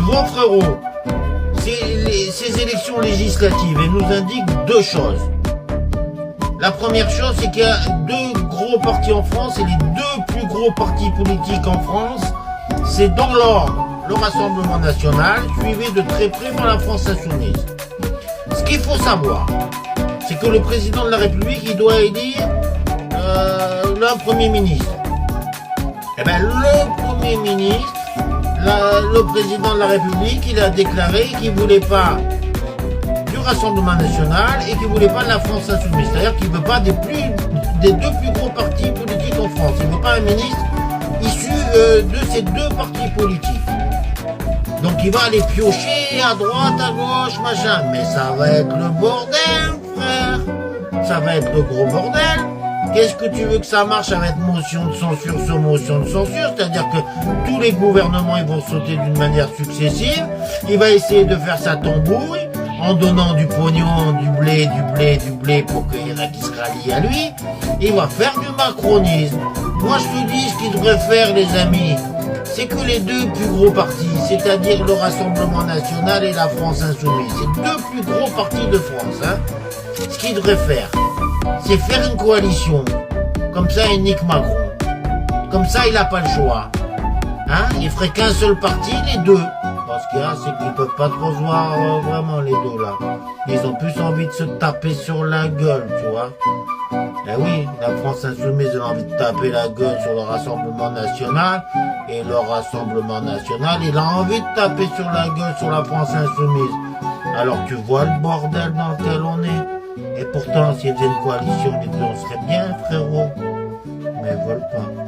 vois, frérot, ces élections législatives, elles nous indiquent deux choses. La première chose, c'est qu'il y a deux gros partis en France, et les deux plus gros partis politiques en France, c'est dans l'ordre le Rassemblement National, suivi de très près par la France Insoumise. Ce qu'il faut savoir, c'est que le président de la République, il doit élire le Premier ministre. Eh bien, le Premier ministre, le président de la République, il a déclaré qu'il ne voulait pas du Rassemblement National et qu'il ne voulait pas de la France Insoumise. C'est-à-dire qu'il ne veut pas des deux plus gros partis politiques en France. Il ne veut pas un ministre issu de ces deux partis politiques. Donc il va aller piocher à droite, à gauche, machin. Mais ça va être le bordel, frère. Ça va être le gros bordel. Qu'est-ce que tu veux que ça marche avec motion de censure sur motion de censure? C'est-à-dire que tous les gouvernements, ils vont sauter d'une manière successive. Il va essayer de faire sa tambouille en donnant du pognon, du blé pour qu'il y en a qui se rallient à lui. Il va faire du macronisme. Moi, je te dis ce qu'il devrait faire, les amis. C'est que les deux plus gros partis, c'est-à-dire le Rassemblement National et la France Insoumise, c'est deux plus gros partis de France, hein. Ce qu'il devrait faire, c'est faire une coalition. Comme ça, il nique Macron. Comme ça, il n'a pas le choix. Hein? Il ferait qu'un seul parti, les deux. Parce qu'il y a, c'est qu'ils peuvent pas trop se voir vraiment, les deux, là. Ils ont plus envie de se taper sur la gueule, tu vois. Eh oui, la France Insoumise a envie de taper la gueule sur le Rassemblement National. Et le Rassemblement National, il a envie de taper sur la gueule sur la France Insoumise. Alors tu vois le bordel dans lequel on est. Et pourtant, s'il y avait une coalition, les deux, on serait bien, frérot. Mais ils veulent pas.